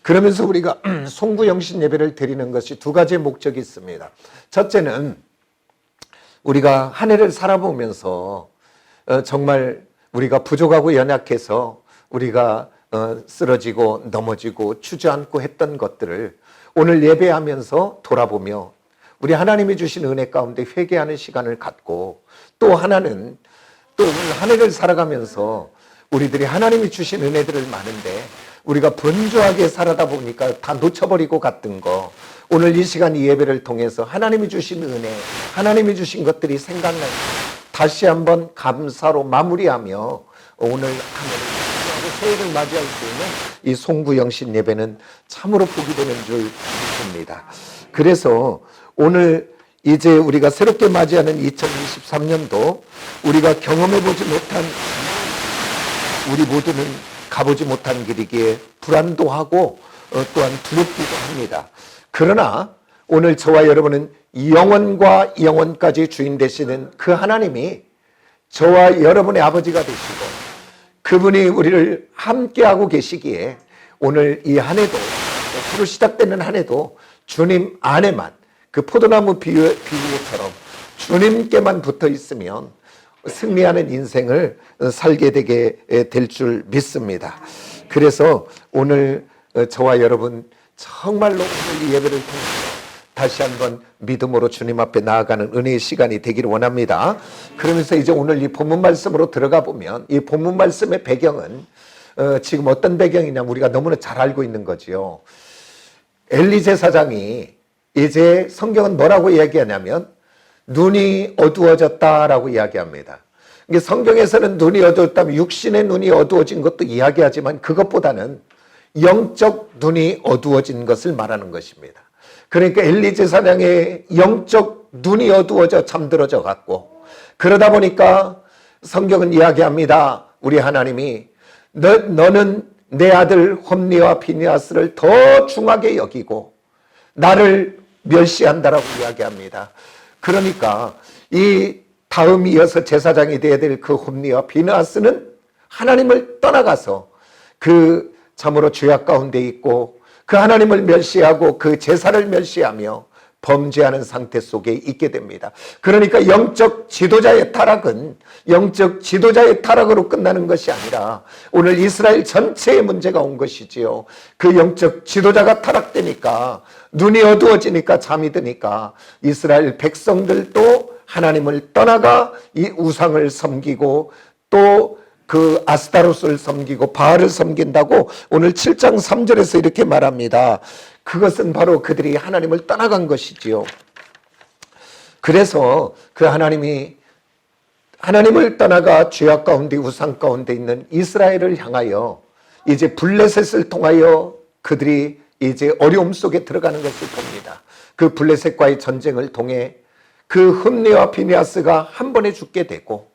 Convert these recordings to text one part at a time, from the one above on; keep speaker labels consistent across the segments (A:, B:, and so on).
A: 그러면서 우리가 송구영신 예배를 드리는 것이 두 가지의 목적이 있습니다. 첫째는 우리가 한 해를 살아보면서 정말 우리가 부족하고 연약해서 우리가 쓰러지고 넘어지고 주저앉고 했던 것들을 오늘 예배하면서 돌아보며 우리 하나님이 주신 은혜 가운데 회개하는 시간을 갖고, 또 하나는 또 한 해를 살아가면서 우리들이 하나님이 주신 은혜들을 많은데 우리가 분주하게 살아다 보니까 다 놓쳐버리고 갔던 거, 오늘 이 시간 이 예배를 통해서 하나님이 주신 은혜, 하나님이 주신 것들이 생각나서 다시 한번 감사로 마무리하며 오늘 한 해를 새해를 맞이할 수 있는 이 송구영신 예배는 참으로 복이 되는 줄 믿습니다. 그래서 오늘 이제 우리가 새롭게 맞이하는 2023년도 우리가 경험해보지 못한, 우리 모두는 가보지 못한 길이기에 불안도 하고 또한 두렵기도 합니다. 그러나 오늘 저와 여러분은 영원과 영원까지 주인 되시는 그 하나님이 저와 여러분의 아버지가 되시고 그분이 우리를 함께하고 계시기에 오늘 이 한 해도, 새로 시작되는 한 해도 주님 안에만, 그 포도나무 비유처럼 주님께만 붙어 있으면 승리하는 인생을 살게 되게 될 줄 믿습니다. 그래서 오늘 저와 여러분 정말로 오늘 이 예배를 통해서 다시 한번 믿음으로 주님 앞에 나아가는 은혜의 시간이 되기를 원합니다. 그러면서 이제 오늘 이 본문 말씀으로 들어가 보면, 이 본문 말씀의 배경은 지금 어떤 배경이냐면 우리가 너무나 잘 알고 있는 거지요. 엘리 제사장이, 이제 성경은 뭐라고 이야기하냐면 눈이 어두워졌다라고 이야기합니다. 성경에서는 눈이 어두웠다면 육신의 눈이 어두워진 것도 이야기하지만 그것보다는 영적 눈이 어두워진 것을 말하는 것입니다. 그러니까 엘리 제사장의 영적 눈이 어두워져 잠들어져 갔고, 그러다 보니까 성경은 이야기합니다. 우리 하나님이 너는 내 아들 홈리와 비니아스를 더 중하게 여기고 나를 멸시한다라고 이야기합니다. 그러니까 이 다음 이어서 제사장이 되어야 될 그 홈리와 비니아스는 하나님을 떠나가서 그 참으로 죄악 가운데 있고 그 하나님을 멸시하고 그 제사를 멸시하며 범죄하는 상태 속에 있게 됩니다. 그러니까 영적 지도자의 타락은 영적 지도자의 타락으로 끝나는 것이 아니라 오늘 이스라엘 전체의 문제가 온 것이지요. 그 영적 지도자가 타락되니까, 눈이 어두워지니까, 잠이 드니까 이스라엘 백성들도 하나님을 떠나가 이 우상을 섬기고 또 그 아스타로스를 섬기고 바알을 섬긴다고 오늘 7장 3절에서 이렇게 말합니다. 그것은 바로 그들이 하나님을 떠나간 것이지요. 그래서 그 하나님을 떠나가 죄악 가운데 우상 가운데 있는 이스라엘을 향하여 이제 블레셋을 통하여 그들이 이제 어려움 속에 들어가는 것을 봅니다. 그 블레셋과의 전쟁을 통해 그 홈리와 비니아스가 한 번에 죽게 되고,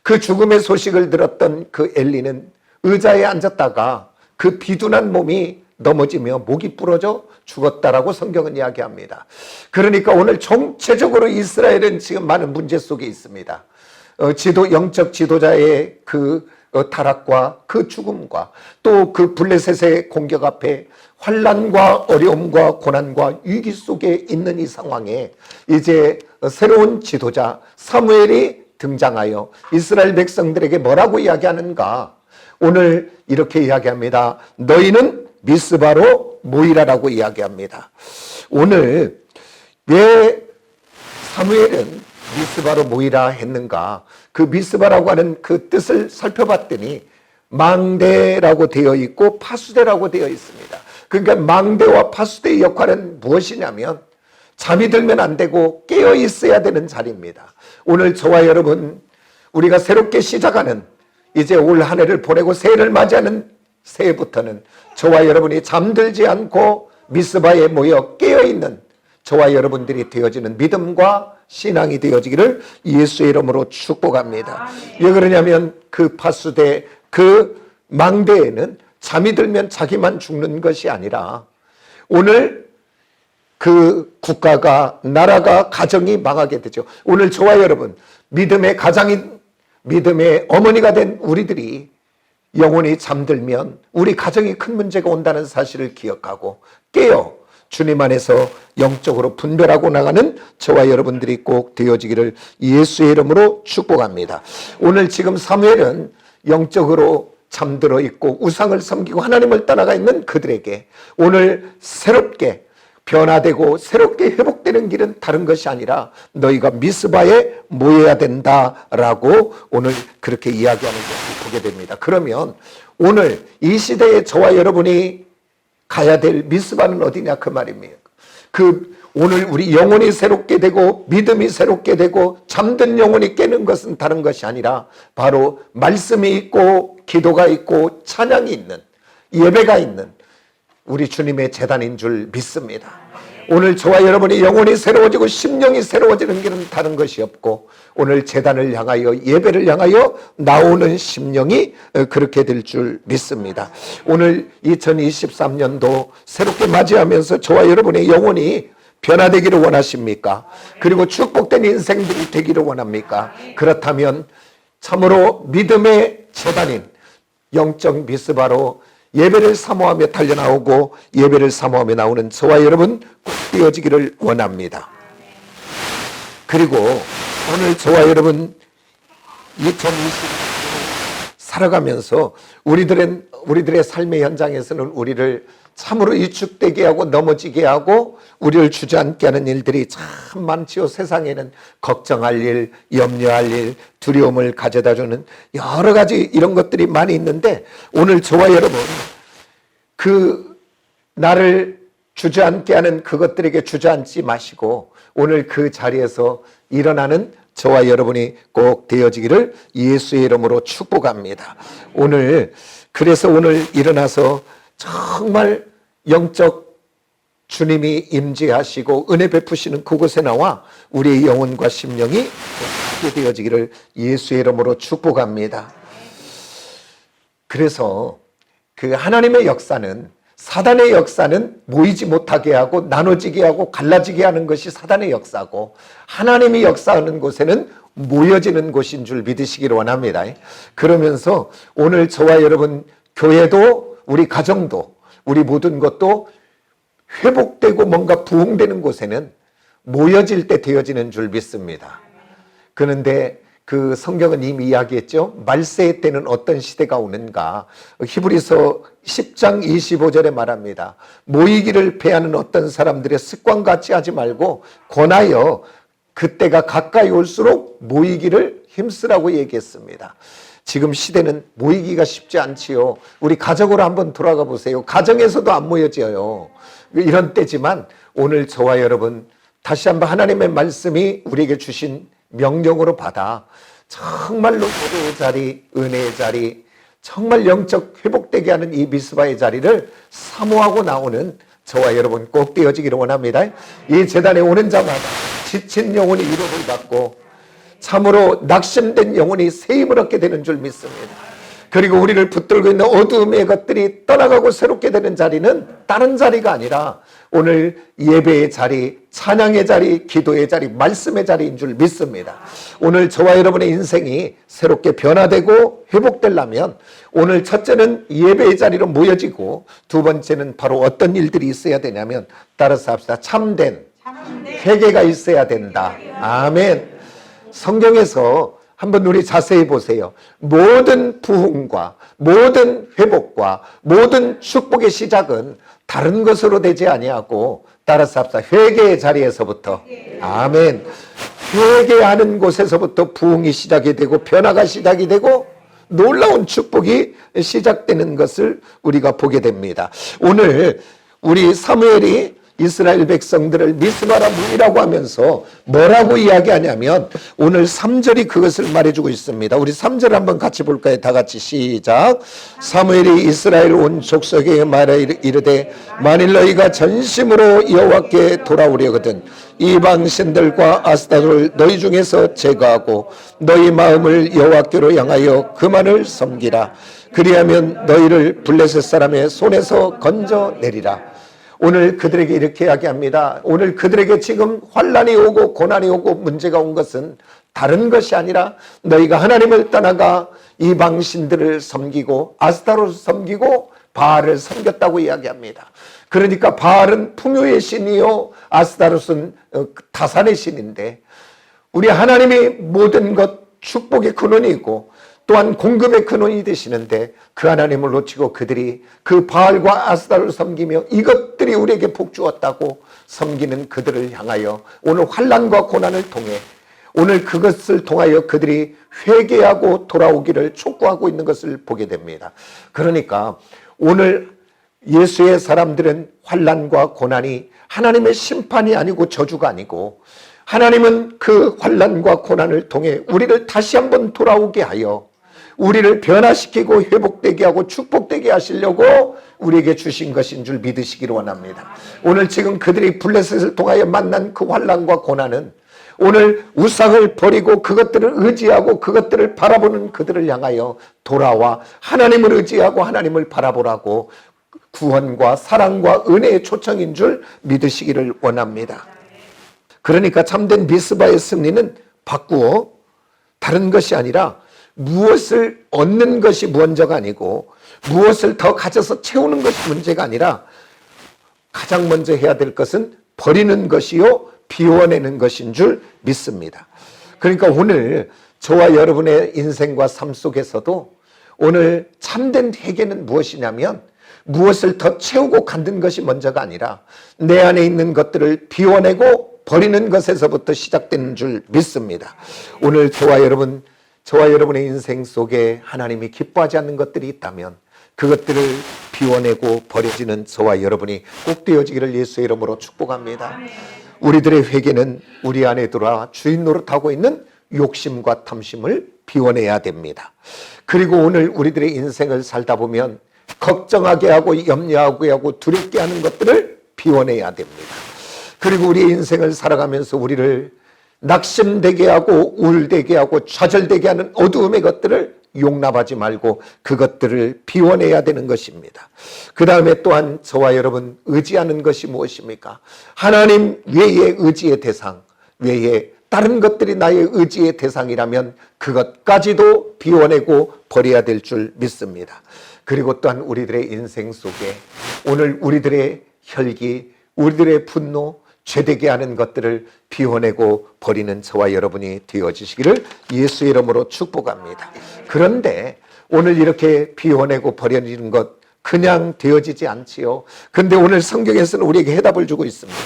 A: 그 죽음의 소식을 들었던 그 엘리는 의자에 앉았다가 그 비둔한 몸이 넘어지며 목이 부러져 죽었다라고 성경은 이야기합니다. 그러니까 오늘 총체적으로 이스라엘은 지금 많은 문제 속에 있습니다. 영적 지도자의 그 타락과 그 죽음과 또 그 블레셋의 공격 앞에 환난과 어려움과 고난과 위기 속에 있는 이 상황에 이제 새로운 지도자 사무엘이 등장하여 이스라엘 백성들에게 뭐라고 이야기하는가? 오늘 이렇게 이야기합니다. 너희는 미스바로 모이라라고 이야기합니다. 오늘 왜 사무엘은 미스바로 모이라 했는가? 그 미스바라고 하는 그 뜻을 살펴봤더니 망대라고 되어 있고 파수대라고 되어 있습니다. 그러니까 망대와 파수대의 역할은 무엇이냐면 잠이 들면 안 되고 깨어 있어야 되는 자리입니다. 오늘 저와 여러분, 우리가 새롭게 시작하는 이제 올 한 해를 보내고 새해를 맞이하는 새해부터는 저와 여러분이 잠들지 않고 미스바에 모여 깨어있는 저와 여러분들이 되어지는 믿음과 신앙이 되어지기를 예수의 이름으로 축복합니다. 왜 그러냐면 그 파수대, 그 망대에는 잠이 들면 자기만 죽는 것이 아니라 오늘 그 국가가, 나라가, 가정이 망하게 되죠. 오늘 저와 여러분, 믿음의 가장인, 믿음의 어머니가 된 우리들이 영혼이 잠들면 우리 가정이 큰 문제가 온다는 사실을 기억하고 깨어 주님 안에서 영적으로 분별하고 나가는 저와 여러분들이 꼭 되어지기를 예수의 이름으로 축복합니다. 오늘 지금 사무엘은 영적으로 잠들어 있고 우상을 섬기고 하나님을 떠나가 있는 그들에게 오늘 새롭게 변화되고 새롭게 회복되는 길은 다른 것이 아니라 너희가 미스바에 모여야 된다라고 오늘 그렇게 이야기하는 것을 보게 됩니다. 그러면 오늘 이 시대에 저와 여러분이 가야 될 미스바는 어디냐 그 말입니다. 오늘 우리 영혼이 새롭게 되고 믿음이 새롭게 되고 잠든 영혼이 깨는 것은 다른 것이 아니라 바로 말씀이 있고 기도가 있고 찬양이 있는 예배가 있는 우리 주님의 제단인 줄 믿습니다. 오늘 저와 여러분이 영혼이 새로워지고 심령이 새로워지는 길은 다른 것이 없고 오늘 제단을 향하여 예배를 향하여 나오는 심령이 그렇게 될 줄 믿습니다. 오늘 2023년도 새롭게 맞이하면서 저와 여러분의 영혼이 변화되기를 원하십니까? 그리고 축복된 인생들이 되기를 원합니까? 그렇다면 참으로 믿음의 제단인 영적 미스바로 예배를 사모하며 달려나오고 예배를 사모하며 나오는 저와 여러분 꼭 되어지기를 원합니다. 그리고 오늘 저와 여러분 2020년 살아가면서 우리들의 삶의 현장에서는 우리를 참으로 위축되게 하고 넘어지게 하고 우리를 주저앉게 하는 일들이 참 많지요. 세상에는 걱정할 일, 염려할 일, 두려움을 가져다주는 여러 가지 이런 것들이 많이 있는데 오늘 저와 여러분 나를 주저앉게 하는 그것들에게 주저앉지 마시고 오늘 그 자리에서 일어나는 저와 여러분이 꼭 되어지기를 예수의 이름으로 축복합니다. 그래서 오늘 일어나서 정말 영적 주님이 임재하시고 은혜 베푸시는 그곳에 나와 우리의 영혼과 심령이 하게 되어지기를 예수의 이름으로 축복합니다. 그래서 그 하나님의 역사는 사단의 역사는 모이지 못하게 하고 나눠지게 하고 갈라지게 하는 것이 사단의 역사고 하나님이 역사하는 곳에는 모여지는 곳인 줄 믿으시기를 원합니다. 그러면서 오늘 저와 여러분 교회도 우리 가정도 우리 모든 것도 회복되고 뭔가 부흥되는 곳에는 모여질 때 되어지는 줄 믿습니다. 그런데 그 성경은 이미 이야기했죠. 말세의 때는 어떤 시대가 오는가. 히브리서 10장 25절에 말합니다. 모이기를 패하는 어떤 사람들의 습관같이 하지 말고 권하여 그때가 가까이 올수록 모이기를 힘쓰라고 얘기했습니다. 지금 시대는 모이기가 쉽지 않지요. 우리 가정으로 한번 돌아가 보세요. 가정에서도 안 모여져요. 이런 때지만 오늘 저와 여러분 다시 한번 하나님의 말씀이 우리에게 주신 명령으로 받아 정말로 기도의 자리, 은혜의 자리, 정말 영적 회복되게 하는 이 미스바의 자리를 사모하고 나오는 저와 여러분 꼭 되어지기를 원합니다. 이 제단에 오는 자마다 지친 영혼이 위로를 받고 참으로 낙심된 영혼이 새 힘을 얻게 되는 줄 믿습니다. 그리고 우리를 붙들고 있는 어두움의 것들이 떠나가고 새롭게 되는 자리는 다른 자리가 아니라 오늘 예배의 자리, 찬양의 자리, 기도의 자리, 말씀의 자리인 줄 믿습니다. 오늘 저와 여러분의 인생이 새롭게 변화되고 회복되려면 오늘 첫째는 예배의 자리로 모여지고 두 번째는 바로 어떤 일들이 있어야 되냐면 따라서 합시다. 참된 회개가 있어야 된다. 아멘. 성경에서 한번 우리 자세히 보세요. 모든 부흥과 모든 회복과 모든 축복의 시작은 다른 것으로 되지 아니하고 따라서 합시다. 회개의 자리에서부터. 아멘. 회개하는 곳에서부터 부흥이 시작이 되고 변화가 시작이 되고 놀라운 축복이 시작되는 것을 우리가 보게 됩니다. 오늘 우리 사무엘이 이스라엘 백성들을 미스바라 문이라고 하면서 뭐라고 이야기하냐면 오늘 3절이 그것을 말해주고 있습니다. 우리 3절 한번 같이 볼까요? 다 같이 시작. 사무엘이 이스라엘 온 족속에게 말하 이르되 만일 너희가 전심으로 여호와께 돌아오려거든 이방 신들과 아스타를 너희 중에서 제거하고 너희 마음을 여호와께로 향하여 그만을 섬기라. 그리하면 너희를 블레셋 사람의 손에서 건져내리라. 오늘 그들에게 이렇게 이야기합니다. 오늘 그들에게 지금 환난이 오고 고난이 오고 문제가 온 것은 다른 것이 아니라 너희가 하나님을 떠나가 이방신들을 섬기고 아스타롯을 섬기고 바알을 섬겼다고 이야기합니다. 그러니까 바알은 풍요의 신이요 아스타롯은 타산의 신인데, 우리 하나님이 모든 것 축복의 근원이고 또한 공급의 근원이 되시는데, 그 하나님을 놓치고 그들이 그 바알과 아스타롯을 섬기며 이것들이 우리에게 복 주었다고 섬기는 그들을 향하여 오늘 환난과 고난을 통해, 오늘 그것을 통하여 그들이 회개하고 돌아오기를 촉구하고 있는 것을 보게 됩니다. 그러니까 오늘 예수의 사람들은 환난과 고난이 하나님의 심판이 아니고 저주가 아니고, 하나님은 그 환난과 고난을 통해 우리를 다시 한번 돌아오게 하여 우리를 변화시키고 회복되게 하고 축복되게 하시려고 우리에게 주신 것인 줄 믿으시기를 원합니다. 오늘 지금 그들이 블레셋을 통하여 만난 그 환난과 고난은 오늘 우상을 버리고 그것들을 의지하고 그것들을 바라보는 그들을 향하여 돌아와 하나님을 의지하고 하나님을 바라보라고 구원과 사랑과 은혜의 초청인 줄 믿으시기를 원합니다. 그러니까 참된 미스바의 승리는 바꾸어 다른 것이 아니라 무엇을 얻는 것이 먼저가 아니고 무엇을 더 가져서 채우는 것이 문제가 아니라 가장 먼저 해야 될 것은 버리는 것이요 비워내는 것인 줄 믿습니다. 그러니까 오늘 저와 여러분의 인생과 삶 속에서도 오늘 참된 회개는 무엇이냐면, 무엇을 더 채우고 갖는 것이 먼저가 아니라 내 안에 있는 것들을 비워내고 버리는 것에서부터 시작되는 줄 믿습니다. 오늘 저와 여러분의 인생 속에 하나님이 기뻐하지 않는 것들이 있다면 그것들을 비워내고 버려지는 저와 여러분이 꼭 되어지기를 예수의 이름으로 축복합니다. 우리들의 회개는 우리 안에 들어와 주인 노릇하고 있는 욕심과 탐심을 비워내야 됩니다. 그리고 오늘 우리들의 인생을 살다 보면 걱정하게 하고 염려하게 하고 두렵게 하는 것들을 비워내야 됩니다. 그리고 우리의 인생을 살아가면서 우리를 낙심되게 하고 우울되게 하고 좌절되게 하는 어두움의 것들을 용납하지 말고 그것들을 비워내야 되는 것입니다. 그 다음에 또한 저와 여러분 의지하는 것이 무엇입니까? 하나님 외의 의지의 대상 외에 다른 것들이 나의 의지의 대상이라면 그것까지도 비워내고 버려야 될 줄 믿습니다. 그리고 또한 우리들의 인생 속에 오늘 우리들의 혈기, 우리들의 분노, 죄되게 하는 것들을 비워내고 버리는 저와 여러분이 되어지시기를 예수의 이름으로 축복합니다. 그런데 오늘 이렇게 비워내고 버려지는 것 그냥 되어지지 않지요. 근데 오늘 성경에서는 우리에게 해답을 주고 있습니다.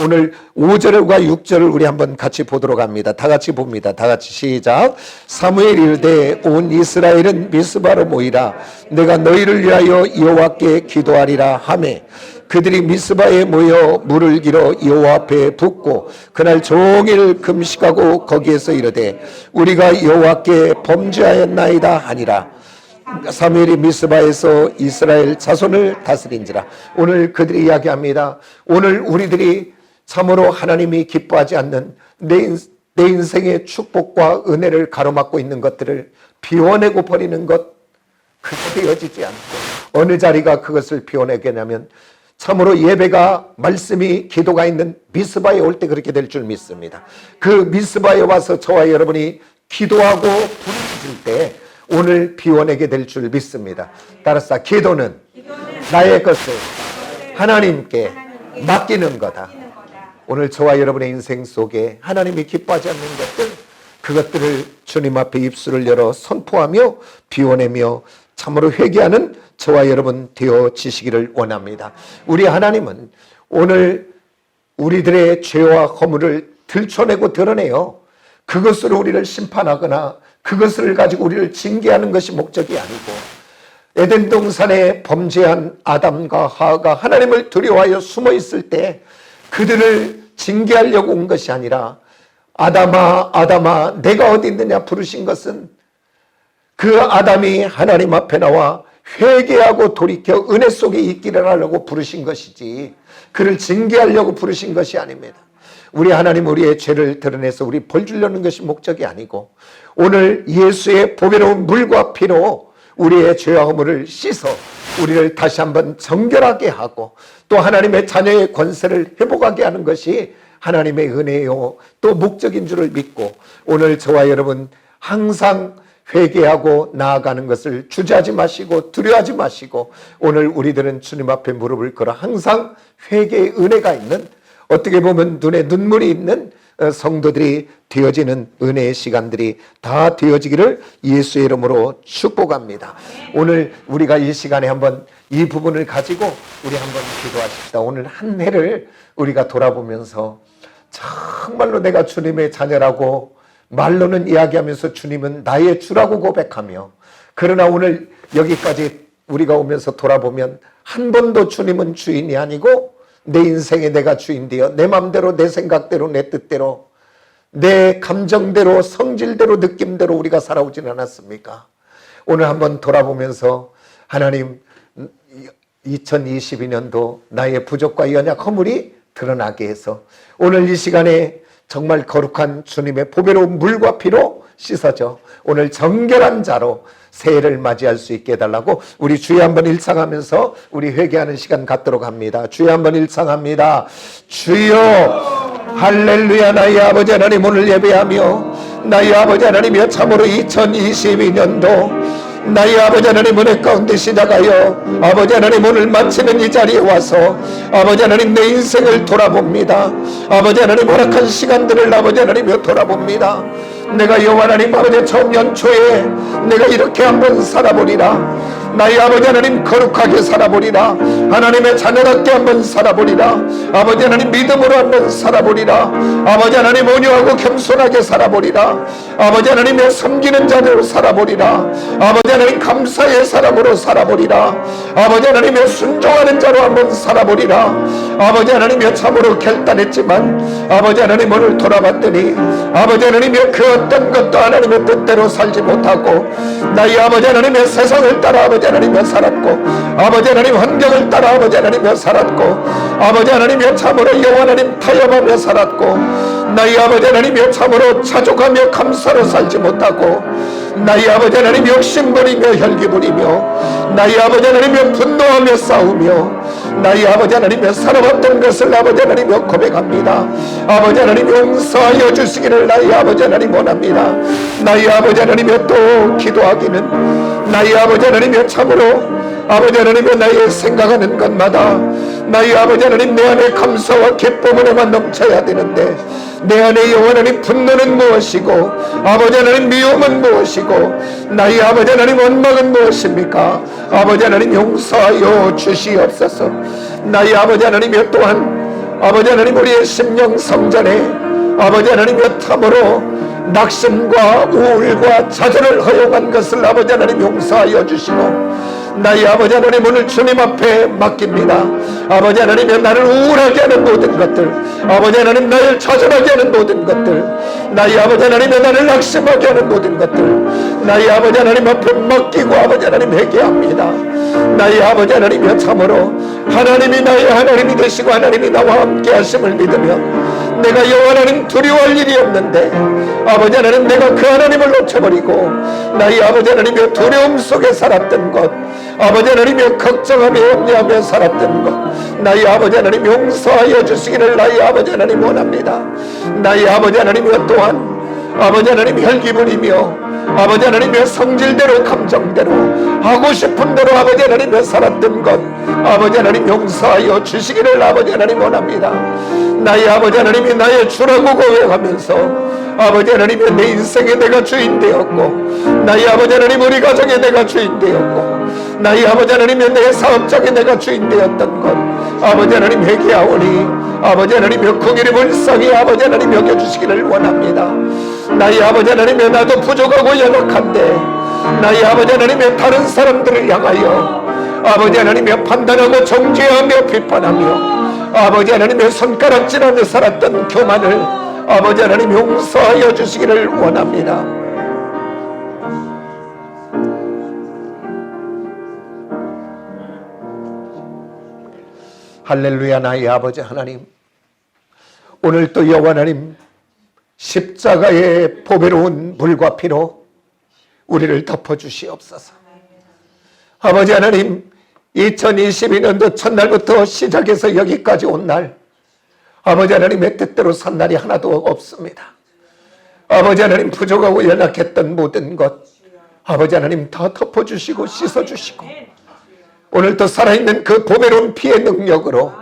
A: 오늘 5절과 6절을 우리 한번 같이 보도록 합니다. 다 같이 봅니다. 다 같이 시작. 사무엘이 이르되 온 이스라엘은 미스바로 모이라. 내가 너희를 위하여 여호와께 기도하리라 하매 그들이 미스바에 모여 물을 길어 여호와 앞에 붓고 그날 종일 금식하고 거기에서 이르되 우리가 여호와께 범죄하였나이다 하니라. 사무엘이 미스바에서 이스라엘 자손을 다스린지라. 오늘 그들이 이야기합니다. 오늘 우리들이 참으로 하나님이 기뻐하지 않는 내 인생의 축복과 은혜를 가로막고 있는 것들을 비워내고 버리는 것, 그게 되어지지 않고 어느 자리가 그것을 비워내겠냐면 참으로 예배가 말씀이 기도가 있는 미스바에 올 때 그렇게 될 줄 믿습니다. 그 미스바에 와서 저와 여러분이 기도하고 부르짖을 때 오늘 비워내게 될 줄 믿습니다. 따라서 기도는 나의 것을 하나님께 맡기는 거다. 오늘 저와 여러분의 인생 속에 하나님이 기뻐하지 않는 것들, 그것들을 주님 앞에 입술을 열어 선포하며 비워내며 참으로 회개하는 저와 여러분 되어지시기를 원합니다. 우리 하나님은 오늘 우리들의 죄와 허물을 들춰내고 드러내요. 그것으로 우리를 심판하거나 그것을 가지고 우리를 징계하는 것이 목적이 아니고, 에덴 동산에 범죄한 아담과 하와가 하나님을 두려워하여 숨어 있을 때 그들을 징계하려고 온 것이 아니라 아담아 아담아 내가 어디 있느냐 부르신 것은 그 아담이 하나님 앞에 나와 회개하고 돌이켜 은혜 속에 있기를 하려고 부르신 것이지 그를 징계하려고 부르신 것이 아닙니다. 우리 하나님 우리의 죄를 드러내서 우리 벌 주려는 것이 목적이 아니고 오늘 예수의 보배로운 물과 피로 우리의 죄와 허물을 씻어 우리를 다시 한번 정결하게 하고 또 하나님의 자녀의 권세를 회복하게 하는 것이 하나님의 은혜요 또 목적인 줄을 믿고 오늘 저와 여러분 항상 회개하고 나아가는 것을 주저하지 마시고 두려워하지 마시고 오늘 우리들은 주님 앞에 무릎을 꿇어 항상 회개의 은혜가 있는, 어떻게 보면 눈에 눈물이 있는 성도들이 되어지는 은혜의 시간들이 다 되어지기를 예수의 이름으로 축복합니다. 오늘 우리가 이 시간에 한번 이 부분을 가지고 우리 한번 기도하십시다. 오늘 한 해를 우리가 돌아보면서 정말로 내가 주님의 자녀라고 말로는 이야기하면서 주님은 나의 주라고 고백하며, 그러나 오늘 여기까지 우리가 오면서 돌아보면 한 번도 주님은 주인이 아니고 내 인생에 내가 주인 되어 내 마음대로 내 생각대로 내 뜻대로 내 감정대로 성질대로 느낌대로 우리가 살아오진 않았습니까? 오늘 한번 돌아보면서 하나님 2022년도 나의 부족과 연약 허물이 드러나게 해서 오늘 이 시간에 정말 거룩한 주님의 보배로운 물과 피로 씻어져 오늘 정결한 자로 새해를 맞이할 수 있게 해달라고 우리 주여 한번 일창하면서 우리 회개하는 시간 갖도록 합니다. 주여 한번 일창합니다. 주여 할렐루야. 나의 아버지 하나님 오늘 예배하며 나의 아버지 하나님이여 참으로 2022년도 나의 아버지 하나님 은혜 가운데 시작하여 아버지 하나님 오늘 마치는 이 자리에 와서 아버지 하나님 내 인생을 돌아봅니다. 아버지 하나님 허락한 시간들을 아버지 하나님이여 돌아봅니다. 내가 여호와 하나님 아버지 처음 연초에 내가 이렇게 한번 살아보리라. 나의 아버지 하나님 거룩하게 살아보리라. 하나님의 자녀답게 한번 살아보리라. 아버지 하나님 믿음으로 한번 살아보리라. 아버지 하나님 온유하고 겸손하게 살아보리라. 아버지 하나님의 섬기는 자녀로 살아보리라. 아버지 하나님 감사의 사람으로 살아보리라. 아버지 하나님의 순종하는 자로 한번 살아보리라. 아버지 하나님의 참으로 결단했지만 아버지 하나님 오늘 돌아봤더니 아버지 하나님의 그 어떤 것도 하나님의 뜻대로 살지 못하고 나의 아버지 하나님의 세상을 따라 아버지 하나님의 살았고 아버지 하나님 환경을 따라 아버지 하나님의 살았고 아버지 하나님의 참으로 여호와 하나님 타협하며 살았고 나의 아버지 하나님의 참으로 자족하며 감사로 살지 못하고 나의 아버지 하나님 욕심부리며 혈기부리며 나의 아버지 하나님의 분노하며 싸우며 나의 아버지 하나님의 살아왔던 것을 아버지 하나님의 고백합니다. 아버지 하나님 용서하여 주시기를 나의 아버지 하나님 원합니다. 나의 아버지 하나님의 또 기도하기는 나의 아버지 하나님의 참으로 아버지 하나님의 나의 생각하는 것마다 나의 아버지 하나님 내 안에 감사와 기쁨으로만 넘쳐야 되는데 내 안에 영원한 분노는 무엇이고 아버지 하나님 미움은 무엇이고 나의 아버지 하나님 원망은 무엇입니까? 아버지 하나님 용서하여 주시옵소서. 나의 아버지 하나님의 또한 아버지 하나님 우리의 심령 성전에 아버지 하나님의 탐으로 낙심과 우울과 좌절을 허용한 것을 아버지 하나님 용서하여 주시고 나의 아버지 하나님 오늘 주님 앞에 맡깁니다. 아버지 하나님의 나를 우울하게 하는 모든 것들 아버지 하나님 나를 좌절하게 하는 모든 것들 나의 아버지 하나님의 나를 낙심하게 하는 모든 것들 나의 아버지 하나님 앞에 맡기고 아버지 하나님 회개합니다. 나의 아버지 하나님이여 참으로 하나님이 나의 하나님이 되시고 하나님이 나와 함께 하심을 믿으며 내가 여호와 하나님 두려워할 일이 없는데 아버지 하나님 내가 그 하나님을 놓쳐버리고 나의 아버지 하나님의 두려움 속에 살았던 것 아버지 하나님의 걱정하며 염려하며 살았던 것 나의 아버지 하나님 용서하여 주시기를 나의 아버지 하나님 원합니다. 나의 아버지 하나님이여 또한 아버지 하나님 혈기부리며 아버지 하나님의 성질대로 감정대로 하고 싶은 대로 아버지 하나님의 살았던 것 아버지 하나님 용서하여 주시기를 아버지 하나님 원합니다. 나의 아버지 하나님이 나의 주라고 고백하면서 아버지 하나님의 내 인생에 내가 주인 되었고 나의 아버지 하나님 우리 가정에 내가 주인 되었고 나의 아버지 하나님의 내 사업장에 내가 주인 되었던 것 아버지 하나님 회개하오니 아버지 하나님의 긍휼이 불쌍히 아버지 하나님 여겨주시기를 원합니다. 나의 아버지 하나님의 나도 부족하고 연약한데 나의 아버지 하나님의 다른 사람들을 향하여 아버지 하나님의 판단하고 정죄하며 비판하며 아버지 하나님의 손가락질하며 살았던 교만을 아버지 하나님 용서하여 주시기를 원합니다. 할렐루야. 나의 아버지 하나님 오늘 또 여호와 하나님 십자가의 보배로운 물과 피로 우리를 덮어주시옵소서. 아버지 하나님 2022년도 첫날부터 시작해서 여기까지 온 날 아버지 하나님의 뜻대로 산 날이 하나도 없습니다. 아버지 하나님 부족하고 연약했던 모든 것 아버지 하나님 다 덮어주시고 씻어주시고 오늘 또 살아있는 그 보배로운 피의 능력으로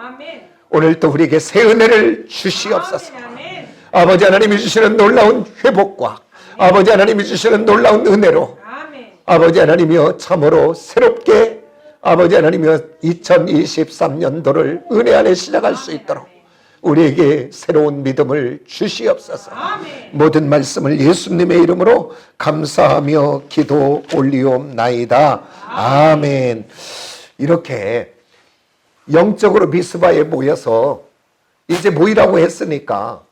A: 오늘 또 우리에게 새 은혜를 주시옵소서. 아버지 하나님이 주시는 놀라운 회복과 아버지 하나님이 주시는 놀라운 은혜로 아버지 하나님이여 참으로 새롭게 아버지 하나님이여 2023년도를 은혜 안에 시작할 수 있도록 우리에게 새로운 믿음을 주시옵소서. 모든 말씀을 예수님의 이름으로 감사하며 기도 올리옵나이다. 아멘. 이렇게 영적으로 미스바에 모여서 이제 모이라고 했으니까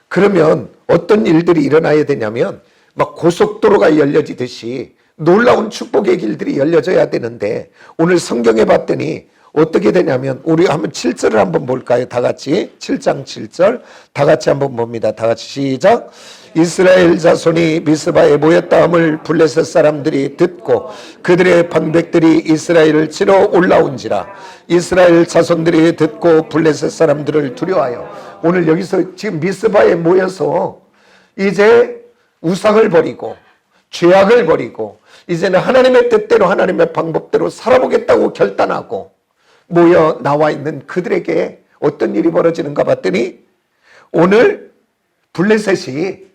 A: 그러면 어떤 일들이 일어나야 되냐면 막 고속도로가 열려지듯이 놀라운 축복의 길들이 열려져야 되는데 오늘 성경에 봤더니 어떻게 되냐면 우리 한번 7절을 한번 볼까요? 다 같이 7장 7절 다 같이 한번 봅니다. 다 같이 시작. 이스라엘 자손이 미스바에 모였다함을 블레셋 사람들이 듣고 그들의 방백들이 이스라엘을 치러 올라온지라. 이스라엘 자손들이 듣고 블레셋 사람들을 두려워하여. 오늘 여기서 지금 미스바에 모여서 이제 우상을 버리고 죄악을 버리고 이제는 하나님의 뜻대로 하나님의 방법대로 살아보겠다고 결단하고 모여 나와 있는 그들에게 어떤 일이 벌어지는가 봤더니 오늘 블레셋이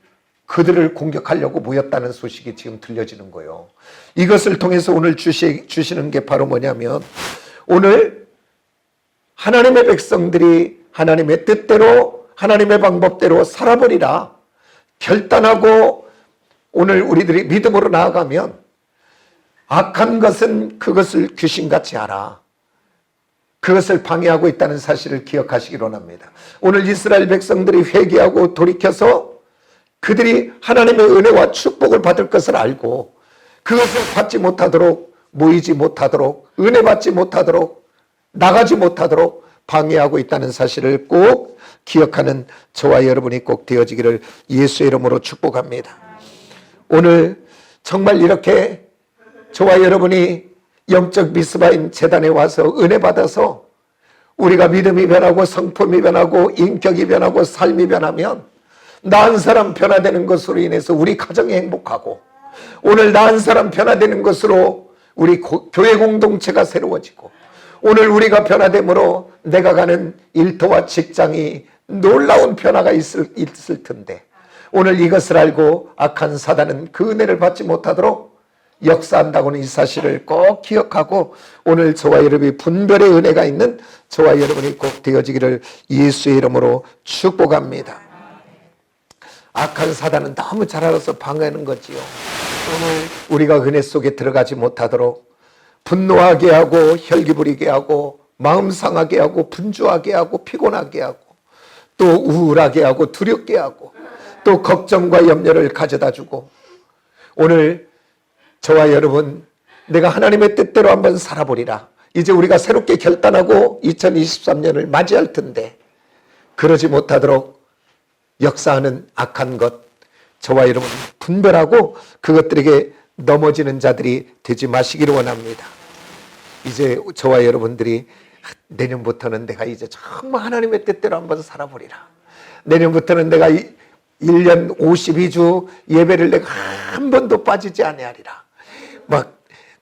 A: 그들을 공격하려고 모였다는 소식이 지금 들려지는 거예요. 이것을 통해서 오늘 주시는 게 바로 뭐냐면 오늘 하나님의 백성들이 하나님의 뜻대로 하나님의 방법대로 살아버리라 결단하고 오늘 우리들이 믿음으로 나아가면 악한 것은 그것을 귀신같이 하라. 그것을 방해하고 있다는 사실을 기억하시기 원합니다. 오늘 이스라엘 백성들이 회개하고 돌이켜서 그들이 하나님의 은혜와 축복을 받을 것을 알고 그것을 받지 못하도록 모이지 못하도록 은혜 받지 못하도록 나가지 못하도록 방해하고 있다는 사실을 꼭 기억하는 저와 여러분이 꼭 되어지기를 예수의 이름으로 축복합니다. 오늘 정말 이렇게 저와 여러분이 영적 미스바인 재단에 와서 은혜 받아서 우리가 믿음이 변하고 성품이 변하고 인격이 변하고 삶이 변하면 나은 사람 변화되는 것으로 인해서 우리 가정이 행복하고 오늘 나은 사람 변화되는 것으로 우리 교회 공동체가 새로워지고 오늘 우리가 변화됨으로 내가 가는 일터와 직장이 놀라운 변화가 있을 텐데 오늘 이것을 알고 악한 사단은 그 은혜를 받지 못하도록 역사한다고는 이 사실을 꼭 기억하고 오늘 저와 여러분이 분별의 은혜가 있는 저와 여러분이 꼭 되어지기를 예수의 이름으로 축복합니다. 악한 사단은 너무 잘 알아서 방해하는 거지요. 오늘 우리가 은혜 속에 들어가지 못하도록 분노하게 하고 혈기 부리게 하고 마음 상하게 하고 분주하게 하고 피곤하게 하고 또 우울하게 하고 두렵게 하고 또 걱정과 염려를 가져다 주고 오늘 저와 여러분 내가 하나님의 뜻대로 한번 살아보리라. 이제 우리가 새롭게 결단하고 2023년을 맞이할 텐데 그러지 못하도록 역사하는 악한 것 저와 여러분 분별하고 그것들에게 넘어지는 자들이 되지 마시기를 원합니다. 이제 저와 여러분들이 내년부터는 내가 이제 정말 하나님의 뜻대로 한번 살아보리라. 내년부터는 내가 1년 52주 예배를 내가 한 번도 빠지지 아니하리라. 막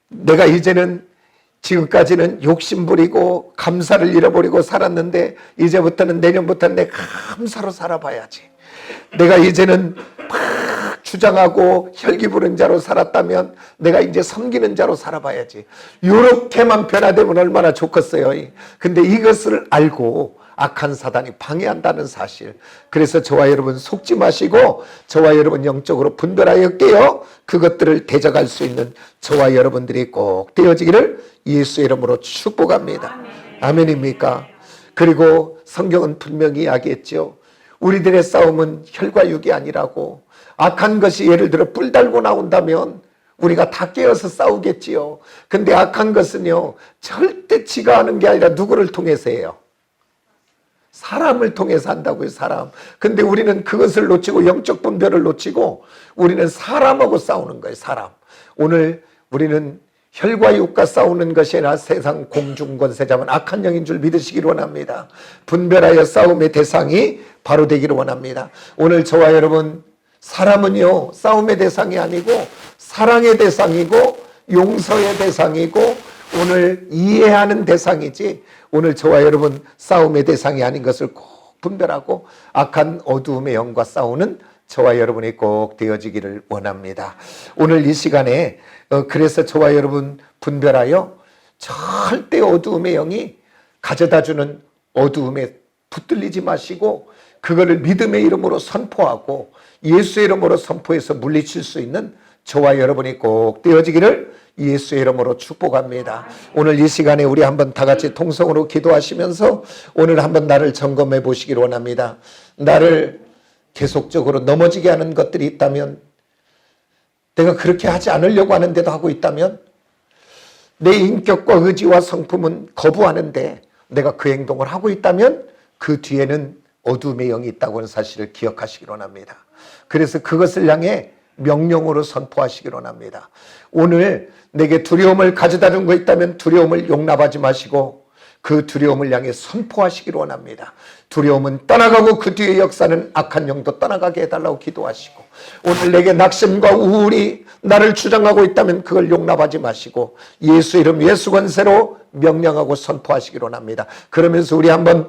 A: 내가 이제는 지금까지는 욕심부리고 감사를 잃어버리고 살았는데 이제부터는 내년부터는 내가 감사로 살아봐야지. 내가 이제는 막 주장하고 혈기 부른 자로 살았다면 내가 이제 섬기는 자로 살아봐야지. 이렇게만 변화되면 얼마나 좋겠어요. 근데 이것을 알고 악한 사단이 방해한다는 사실. 그래서 저와 여러분 속지 마시고 저와 여러분 영적으로 분별하여 깨어 그것들을 대적할 수 있는 저와 여러분들이 꼭 되어지기를 예수의 이름으로 축복합니다. 아멘입니까? 그리고 성경은 분명히 이야기했죠. 우리들의 싸움은 혈과 육이 아니라고. 악한 것이 예를 들어 뿔 달고 나온다면 우리가 다 깨어서 싸우겠지요. 근데 악한 것은요 절대 지가 하는 게 아니라 누구를 통해서 해요? 사람을 통해서 한다고요. 사람. 근데 우리는 그것을 놓치고 영적 분별을 놓치고 우리는 사람하고 싸우는 거예요. 사람. 오늘 우리는 혈과 육과 싸우는 것이 아니라 세상 공중권세 잡은 악한 영인 줄 믿으시기를 원합니다. 분별하여 싸움의 대상이 바로 되기를 원합니다. 오늘 저와 여러분 사람은요 싸움의 대상이 아니고 사랑의 대상이고 용서의 대상이고 오늘 이해하는 대상이지 오늘 저와 여러분 싸움의 대상이 아닌 것을 꼭 분별하고 악한 어두움의 영과 싸우는 저와 여러분이 꼭 되어지기를 원합니다. 오늘 이 시간에 그래서 저와 여러분 분별하여 절대 어두움의 영이 가져다주는 어두움에 붙들리지 마시고 그거를 믿음의 이름으로 선포하고 예수의 이름으로 선포해서 물리칠 수 있는 저와 여러분이 꼭 되어지기를 예수의 이름으로 축복합니다. 오늘 이 시간에 우리 한번 다 같이 통성으로 기도하시면서 오늘 한번 나를 점검해 보시기를 원합니다. 나를 계속적으로 넘어지게 하는 것들이 있다면, 내가 그렇게 하지 않으려고 하는데도 하고 있다면, 내 인격과 의지와 성품은 거부하는데 내가 그 행동을 하고 있다면 그 뒤에는 어둠의 영이 있다고 하는 사실을 기억하시기 원합니다. 그래서 그것을 향해 명령으로 선포하시기 원합니다. 오늘 내게 두려움을 가져다 준 거 있다면 두려움을 용납하지 마시고 그 두려움을 향해 선포하시기를 원합니다. 두려움은 떠나가고 그 뒤에 역사는 악한 영도 떠나가게 해달라고 기도하시고, 오늘 내게 낙심과 우울이 나를 주장하고 있다면 그걸 용납하지 마시고 예수 이름 예수 권세로 명령하고 선포하시기를 원합니다. 그러면서 우리 한번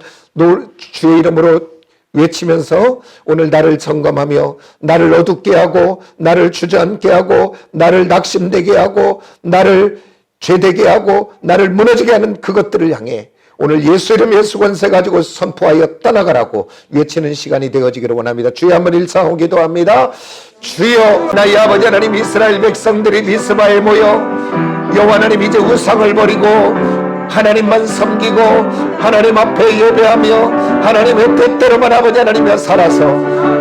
A: 주의 이름으로 외치면서 오늘 나를 점검하며 나를 어둡게 하고 나를 주저앉게 하고 나를 낙심되게 하고 나를 죄되게 하고 나를 무너지게 하는 그것들을 향해 오늘 예수 이름 예수 권세 가지고 선포하여 떠나가라고 외치는 시간이 되어지기를 원합니다. 주여 한번 일상하고 기도합니다. 주여, 나의 아버지 하나님, 이스라엘 백성들이 미스바에 모여 여호와 하나님 이제 우상을 버리고 하나님만 섬기고 하나님 앞에 예배하며 하나님의 뜻대로만 아버지 하나님과 살아서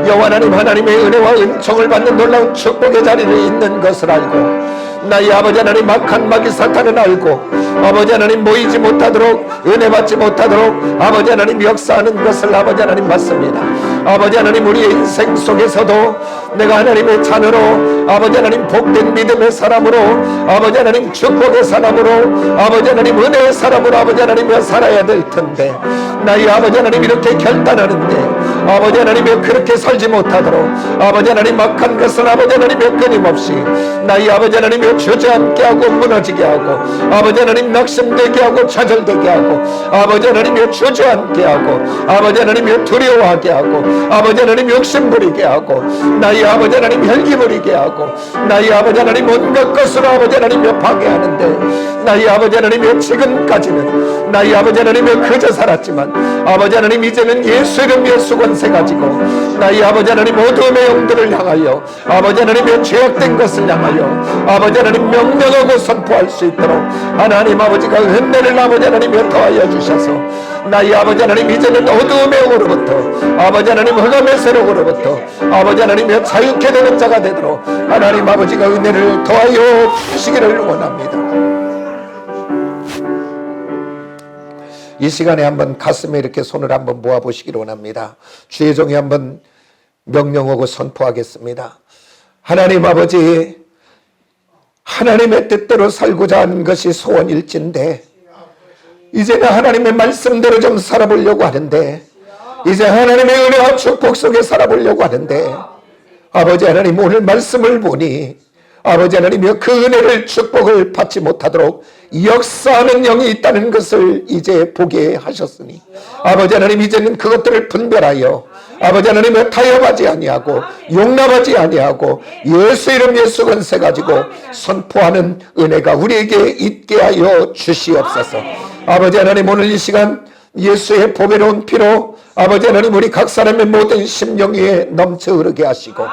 A: 여호와 하나님 하나님의 은혜와 은총을 받는 놀라운 축복의 자리에 있는 것을 알고, 나의 아버지 하나님 악한 마귀 사탄은 알고 아버지 하나님 모이지 못하도록 은혜 받지 못하도록 아버지 하나님 역사하는 것을 아버지 하나님 맞습니다. 아버지 하나님 우리의 인생 속에서도 내가 하나님의 자녀로 아버지 하나님 복된 믿음의 사람으로 아버지 하나님 축복의 사람으로 아버지 하나님 은혜의 사람으로 아버지 하나님과 살아야 될 텐데, 나의 아버지 하나님 이렇게 결단하는데 아버지 하나님이 그렇게 살지 못하도록 아버지 하나님 악한 것을 아버지 하나님이 끊임없이 나의 아버지 하나님이 주저앉게 하고 무너지게 하고 아버지 하나님 낙심되게 하고 좌절되게 하고 아버지 하나님이 주저앉게 하고 아버지 하나님이 두려워하게 하고 아버지 하나님 욕심부리게 하고 나의 아버지 하나님 혈기부리게 하고 나의 아버지 하나님 온갖 것으로 아버지 하나님이 방해하는데, 나의 아버지 하나님이 지금까지는 나의 아버지 하나님이 그저 살았지만 아버지 하나님 이제는 예수 이름 예수 권세 가지고 나의 아버지 하나님 어두움의 영들을 향하여 아버지 하나님의 죄악된 것을 향하여 아버지 하나님 명령하고 선포할 수 있도록 하나님 아버지가 은혜를 아버지 하나님이 더하여 주셔서 나의 아버지 하나님 이제는 어두움의 영으로부터 아버지 하나님 흑암의 세력으로부터 아버지 하나님이 자유케 되는 자가 되도록 하나님 아버지가 은혜를 더하여 주시기를 원합니다. 이 시간에 한번 가슴에 이렇게 손을 한번 모아보시기를 원합니다. 주의 종이 한번 명령하고 선포하겠습니다. 하나님 아버지, 하나님의 뜻대로 살고자 하는 것이 소원일진데 이제는 하나님의 말씀대로 좀 살아보려고 하는데, 이제 하나님의 은혜와 축복 속에 살아보려고 하는데 아버지 하나님 오늘 말씀을 보니 아버지 하나님이 그 은혜를 축복을 받지 못하도록 역사하는 영이 있다는 것을 이제 보게 하셨으니 아버지 하나님 이제는 그것들을 분별하여 아버지 하나님을 타협하지 아니하고 용납하지 아니하고 예수 이름 예수 권세 가지고 선포하는 은혜가 우리에게 있게 하여 주시옵소서. 아버지 하나님 오늘 이 시간 예수의 보배로운 피로 아버지 하나님 우리 각 사람의 모든 심령 위에 넘쳐 흐르게 하시고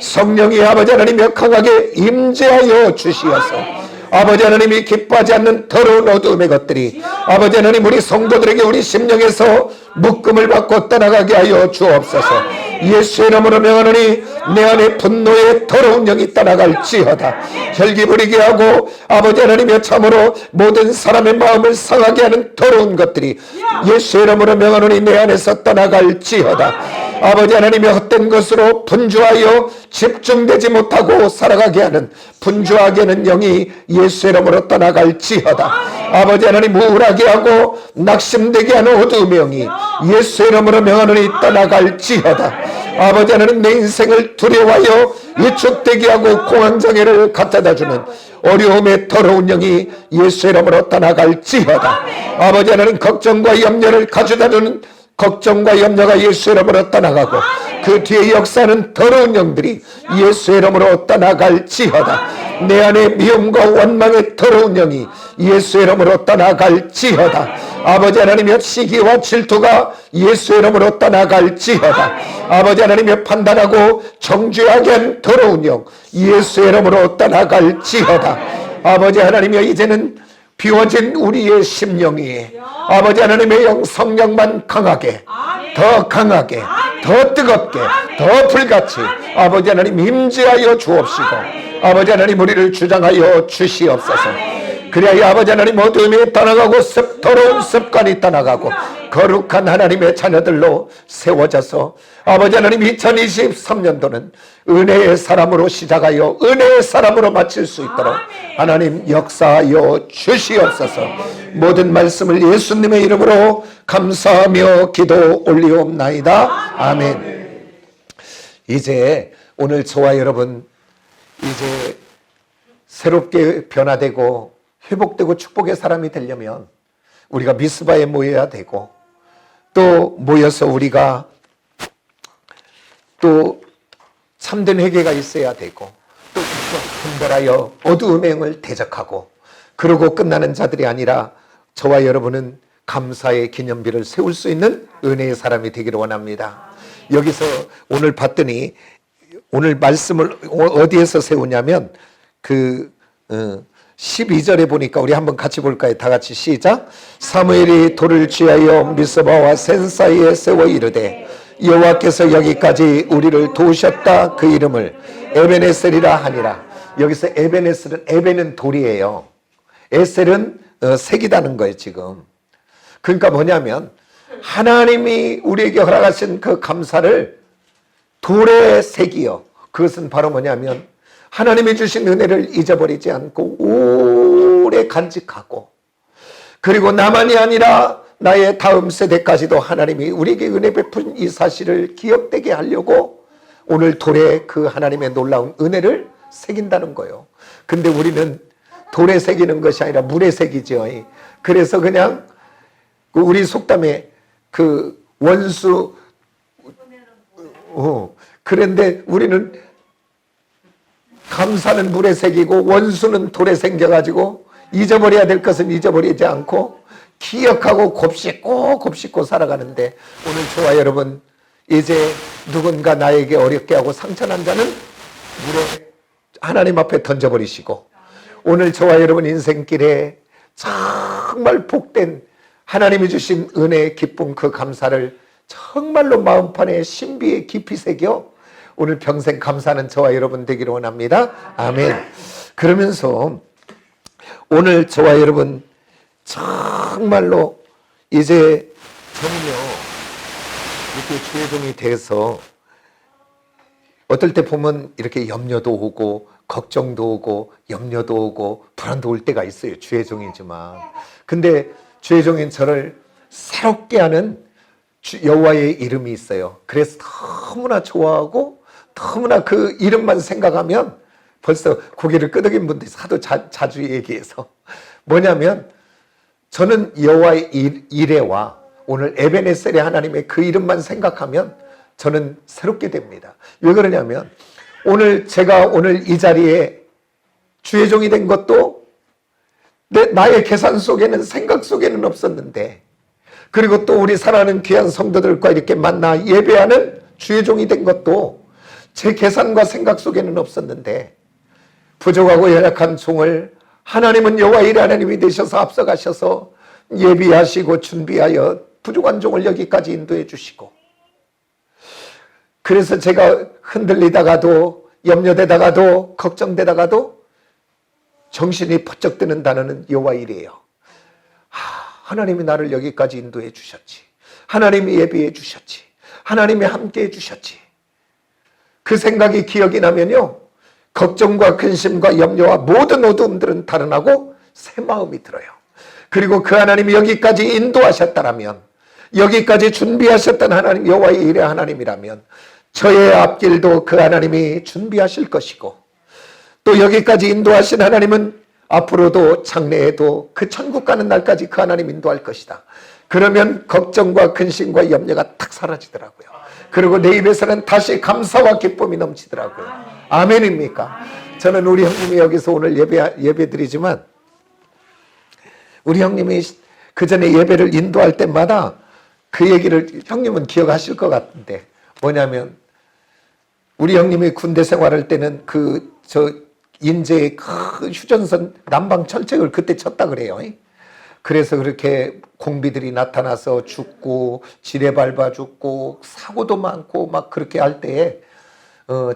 A: 성령이 아버지 하나님이 강하게 임재하여 주시어서 아버지 하나님이 기뻐하지 않는 더러운 어두움의 것들이 아버지 하나님 우리 성도들에게 우리 심령에서 묶음을 받고 떠나가게 하여 주옵소서. 예수의 이름으로 명하노니 내 안에 분노의 더러운 영이 떠나갈지어다. 혈기 부리게 하고 아버지 하나님의 참으로 모든 사람의 마음을 상하게 하는 더러운 것들이 예수의 이름으로 명하노니 내 안에서 떠나갈지어다. 아버지 하나님의 헛된 것으로 분주하여 집중되지 못하고 살아가게 하는 분주하게 하는 영이 예수의 이름으로 떠나갈지어다. 아버지 하나님 우울하게 하고 낙심되게 하는 어두움의 영이 예수의 이름으로 명하노니 떠나갈지어다. 아버지 하나님, 내 인생을 두려워하여 위축되게 하고 공황장애를 갖다주는 어려움의 더러운 영이 예수의 이름으로 떠나갈지어다. 아버지 하나님, 걱정과 염려를 가져다주는 걱정과 염려가 예수의 이름으로 떠나가고 그 뒤에 역사하는 더러운 영들이 예수의 이름으로 떠나갈지어다. 내 안에 미움과 원망의 더러운 영이 예수의 이름으로 떠나갈지어다. 아버지 하나님의 시기와 질투가 예수의 이름으로 떠나갈지어다. 아버지 하나님의 판단하고 정죄하게 한 더러운 영 예수의 이름으로 떠나갈지어다. 아버지 하나님의 이제는 비워진 우리의 심령이 아버지 하나님의 영 성령만 강하게, 더 강하게, 더 뜨겁게, 더 불같이 아버지 하나님 임재하여 주옵시고 아버지 하나님, 우리를 주장하여 주시옵소서. 그래야 아버지 하나님, 어둠이 떠나가고 더러운 습관이 떠나가고 거룩한 하나님의 자녀들로 세워져서 아버지 하나님, 2023년도는 은혜의 사람으로 시작하여 은혜의 사람으로 마칠 수 있도록 하나님 역사하여 주시옵소서. 모든 말씀을 예수님의 이름으로 감사하며 기도 올리옵나이다. 아멘. 이제 오늘 저와 여러분 이제 새롭게 변화되고 회복되고 축복의 사람이 되려면 우리가 미스바에 모여야 되고, 또 모여서 우리가 또 참된 회개가 있어야 되고, 또 분별하여 어두움의 영을 대적하고, 그러고 끝나는 자들이 아니라 저와 여러분은 감사의 기념비를 세울 수 있는 은혜의 사람이 되기를 원합니다. 여기서 오늘 봤더니 오늘 말씀을 어디에서 세우냐면 12절에 보니까 우리 한번 같이 볼까요? 다 같이 시작. 사무엘이 돌을 취하여 미스바와 센 사이에 세워 이르되 여호와께서 여기까지 우리를 도우셨다. 그 이름을 에벤에셀이라 하니라. 여기서 에벤은 돌이에요. 에셀은 색이다는 거예요 지금. 그러니까 뭐냐면 하나님이 우리에게 허락하신 그 감사를 돌의 색이요. 그것은 바로 뭐냐면 하나님이 주신 은혜를 잊어버리지 않고 오래 간직하고, 그리고 나만이 아니라 나의 다음 세대까지도 하나님이 우리에게 은혜 베푼 이 사실을 기억되게 하려고 오늘 돌에 그 하나님의 놀라운 은혜를 새긴다는 거예요. 근데 우리는 돌에 새기는 것이 아니라 물에 새기죠. 그래서 그냥 우리 속담에 그 원수 그런데 우리는 감사는 물에 새기고 원수는 돌에 새겨가지고 잊어버려야 될 것은 잊어버리지 않고 기억하고 곱씹고 살아가는데, 오늘 저와 여러분 이제 누군가 나에게 어렵게 하고 상처난 자는 물에 하나님 앞에 던져버리시고, 오늘 저와 여러분 인생길에 정말 복된 하나님이 주신 은혜의 기쁨, 그 감사를 정말로 마음판에 신비에 깊이 새겨 오늘 평생 감사하는 저와 여러분 되기를 원합니다. 아멘. 그러면서 오늘 저와 여러분 정말로 이제 저는요 이렇게 주의종이 돼서 어떨 때 보면 이렇게 염려도 오고 걱정도 오고 염려도 오고 불안도 올 때가 있어요. 주의종이지만. 근데 주의종인 저를 새롭게 하는 여호와의 이름이 있어요. 그래서 너무나 좋아하고 너무나 그 이름만 생각하면 벌써 고개를 끄덕인 분들이 하도 자주 얘기해서, 뭐냐면 저는 여호와의 이레와 오늘 에벤에셀의 하나님의 그 이름만 생각하면 저는 새롭게 됩니다. 왜 그러냐면 제가 오늘 이 자리에 주의 종이 된 것도 나의 계산 속에는, 생각 속에는 없었는데, 그리고 또 우리 사랑하는 귀한 성도들과 이렇게 만나 예배하는 주의 종이 된 것도 제 계산과 생각 속에는 없었는데, 부족하고 연약한 종을 하나님은 여호와 이레 하나님이 되셔서 앞서가셔서 예비하시고 준비하여 부족한 종을 여기까지 인도해 주시고, 그래서 제가 흔들리다가도 염려되다가도 걱정되다가도 정신이 퍼쩍 드는 단어는 여호와 이레예요. 하나님이 나를 여기까지 인도해 주셨지. 하나님이 예비해 주셨지. 하나님이 함께해 주셨지. 그 생각이 기억이 나면요, 걱정과 근심과 염려와 모든 어두움들은 달아나고 새 마음이 들어요. 그리고 그 하나님이 여기까지 인도하셨다라면, 여기까지 준비하셨던 하나님 여호와의 이레 하나님이라면 저의 앞길도 그 하나님이 준비하실 것이고, 또 여기까지 인도하신 하나님은 앞으로도 장래에도 그 천국 가는 날까지 그 하나님 인도할 것이다. 그러면 걱정과 근심과 염려가 탁 사라지더라고요. 그리고 내 입에서는 다시 감사와 기쁨이 넘치더라고요. 아멘입니까? 저는 우리 형님이 여기서 오늘 예배 드리지만, 우리 형님이 그 전에 예배를 인도할 때마다 그 얘기를 형님은 기억하실 것 같은데, 뭐냐면 우리 형님이 군대 생활할 때는 인제의 큰 휴전선 난방 철책을 그때 쳤다 그래요. 그래서 그렇게 공비들이 나타나서 죽고 지뢰 밟아 죽고 사고도 많고 막 그렇게 할 때에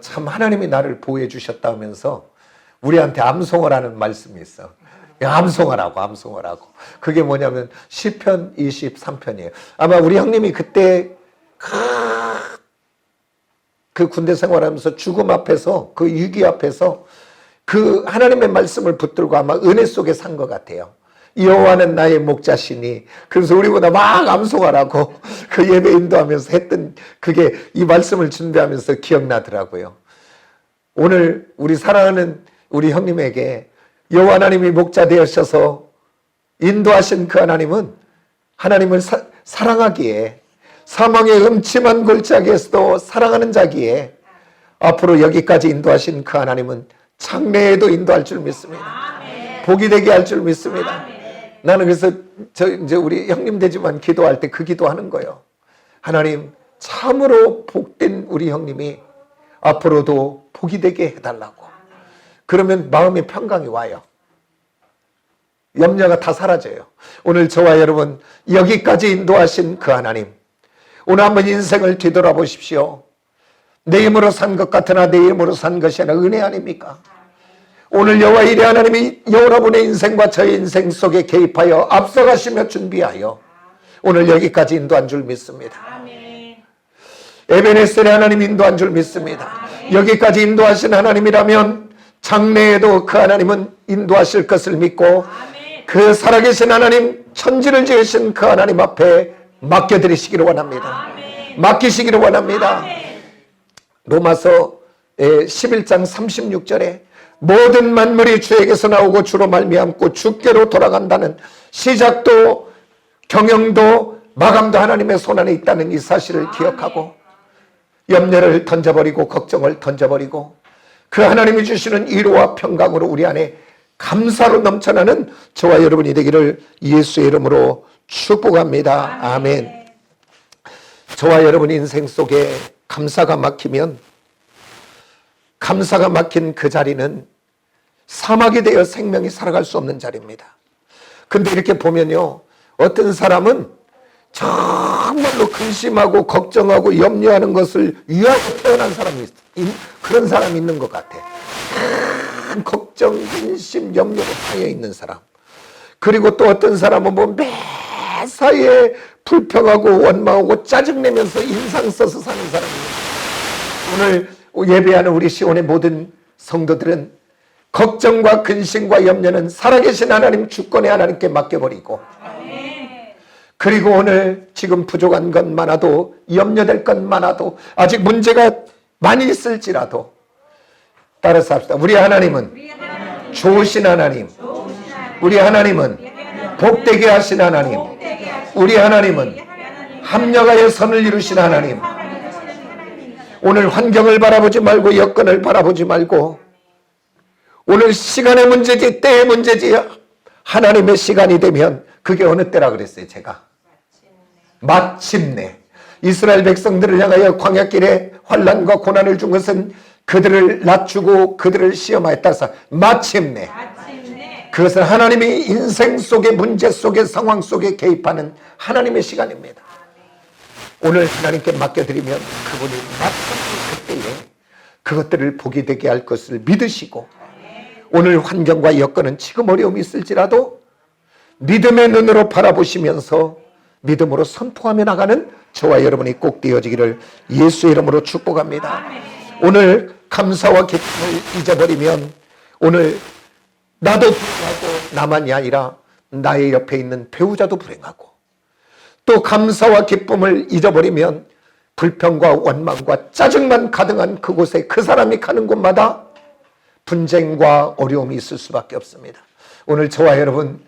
A: 참 하나님이 나를 보호해 주셨다 하면서 우리한테 암송어라는 말씀이 있어. 암송어라고. 그게 뭐냐면 시편 23편이에요. 아마 우리 형님이 그때 그 군대 생활하면서 죽음 앞에서, 그 위기 앞에서 그 하나님의 말씀을 붙들고 아마 은혜 속에 산 것 같아요. 여호와는 나의 목자시니. 그래서 우리보다 막 암송하라고 그 예배 인도하면서 했던 그게 이 말씀을 준비하면서 기억나더라고요. 오늘 우리 사랑하는 우리 형님에게 여호와 하나님이 목자 되셔서 인도하신 그 하나님은 하나님을 사랑하기에, 사망의 음침한 골짜기에서도 사랑하는 자기에 앞으로 여기까지 인도하신 그 하나님은 장래에도 인도할 줄 믿습니다. 복이 되게 할 줄 믿습니다. 나는 그래서 이제 우리 형님 되지만 기도할 때 그 기도하는 거예요. 하나님, 참으로 복된 우리 형님이 앞으로도 복이 되게 해달라고. 그러면 마음의 평강이 와요. 염려가 다 사라져요. 오늘 저와 여러분 여기까지 인도하신 그 하나님, 오늘 한번 인생을 뒤돌아보십시오. 내 힘으로 산 것 같으나 내 힘으로 산 것이 아니라 은혜 아닙니까? 오늘 여호와 이레 하나님이 여러분의 인생과 저의 인생 속에 개입하여 앞서가시며 준비하여 오늘 여기까지 인도한 줄 믿습니다. 에베네셀의 하나님 인도한 줄 믿습니다. 여기까지 인도하신 하나님이라면 장래에도 그 하나님은 인도하실 것을 믿고, 그 살아계신 하나님, 천지를 지으신 그 하나님 앞에 맡겨드리시기를 원합니다. 맡기시기를 원합니다. 로마서 11장 36절에 모든 만물이 주에게서 나오고 주로 말미암고 주께로 돌아간다는 시작도 경영도 마감도 하나님의 손안에 있다는 이 사실을 기억하고, 염려를 던져버리고 걱정을 던져버리고 그 하나님이 주시는 위로와 평강으로 우리 안에 감사로 넘쳐나는 저와 여러분이 되기를 예수의 이름으로 축복합니다. 아멘. 저와 여러분 인생 속에 감사가 막히면, 감사가 막힌 그 자리는 사막이 되어 생명이 살아갈 수 없는 자리입니다. 근데 이렇게 보면요, 어떤 사람은 정말로 근심하고 걱정하고 염려하는 것을 위하고 태어난 사람이 그런 사람이 있는 것 같아. 큰 걱정, 근심, 염려로 쌓여 있는 사람. 그리고 또 어떤 사람은 뭐 매사에 불평하고 원망하고 짜증내면서 인상 써서 사는 사람이 있는 거예요. 오늘 예배하는 우리 시온의 모든 성도들은 걱정과 근심과 염려는 살아계신 하나님, 주권의 하나님께 맡겨버리고, 그리고 오늘 지금 부족한 것 많아도, 염려될 것 많아도, 아직 문제가 많이 있을지라도 따라서 합시다. 우리 하나님은 좋으신 하나님, 우리 하나님은 복되게 하신 하나님, 우리 하나님은 합력하여 선을 이루신 하나님. 오늘 환경을 바라보지 말고 여건을 바라보지 말고, 오늘 시간의 문제지 때의 문제지 하나님의 시간이 되면, 그게 어느 때라 그랬어요 제가? 마침내. 이스라엘 백성들을 향하여 광야길에 환난과 고난을 준 것은 그들을 낮추고 그들을 시험하였다 해서 마침내. 그것은 하나님이 인생 속의 문제 속의 상황 속에 개입하는 하나님의 시간입니다. 오늘 하나님께 맡겨드리면 그분이 마침내 그때에 그것들을 복이 되게 할 것을 믿으시고, 오늘 환경과 여건은 지금 어려움이 있을지라도 믿음의 눈으로 바라보시면서 믿음으로 선포하며 나가는 저와 여러분이 꼭 되어지기를 예수의 이름으로 축복합니다. 오늘 감사와 기쁨을 잊어버리면 오늘 나도 불행하고 나만이 아니라 나의 옆에 있는 배우자도 불행하고, 또 감사와 기쁨을 잊어버리면 불평과 원망과 짜증만 가득한 그곳에 그 사람이 가는 곳마다 분쟁과 어려움이 있을 수밖에 없습니다. 오늘 저와 여러분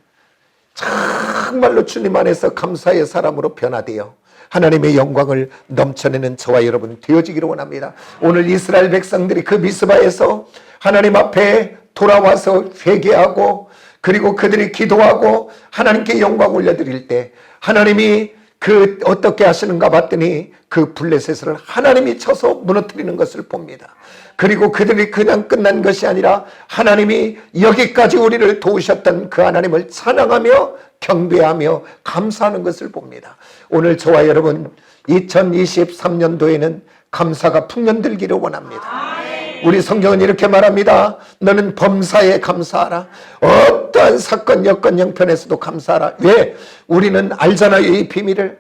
A: 정말로 주님 안에서 감사의 사람으로 변화되어 하나님의 영광을 넘쳐내는 저와 여러분 되어지기를 원합니다. 오늘 이스라엘 백성들이 그 미스바에서 하나님 앞에 돌아와서 회개하고 그리고 그들이 기도하고 하나님께 영광 올려드릴 때 하나님이 그 어떻게 하시는가 봤더니 그 블레셋을 하나님이 쳐서 무너뜨리는 것을 봅니다. 그리고 그들이 그냥 끝난 것이 아니라 하나님이 여기까지 우리를 도우셨던 그 하나님을 찬양하며 경배하며 감사하는 것을 봅니다. 오늘 저와 여러분 2023년도에는 감사가 풍년들기를 원합니다. 우리 성경은 이렇게 말합니다. 너는 범사에 감사하라. 어떠한 사건 여건 형편에서도 감사하라. 왜? 우리는 알잖아요, 이 비밀을.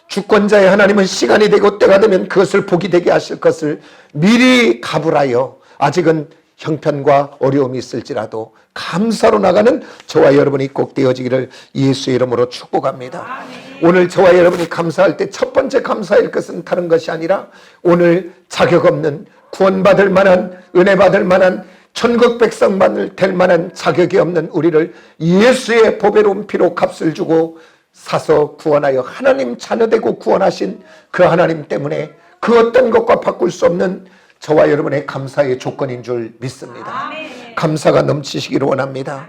A: 주권자의 하나님은 시간이 되고 때가 되면 그것을 복이 되게 하실 것을 미리 가불하여 아직은 형편과 어려움이 있을지라도 감사로 나가는 저와 여러분이 꼭 되어지기를 예수의 이름으로 축복합니다. 오늘 저와 여러분이 감사할 때 첫 번째 감사할 것은 다른 것이 아니라 오늘 자격 없는 구원받을 만한 은혜 받을 만한 천국 백성 될 만한 자격이 없는 우리를 예수의 보배로운 피로 값을 주고 사서 구원하여 하나님 자녀되고 구원하신 그 하나님 때문에 그 어떤 것과 바꿀 수 없는 저와 여러분의 감사의 조건인 줄 믿습니다. 감사가 넘치시기를 원합니다.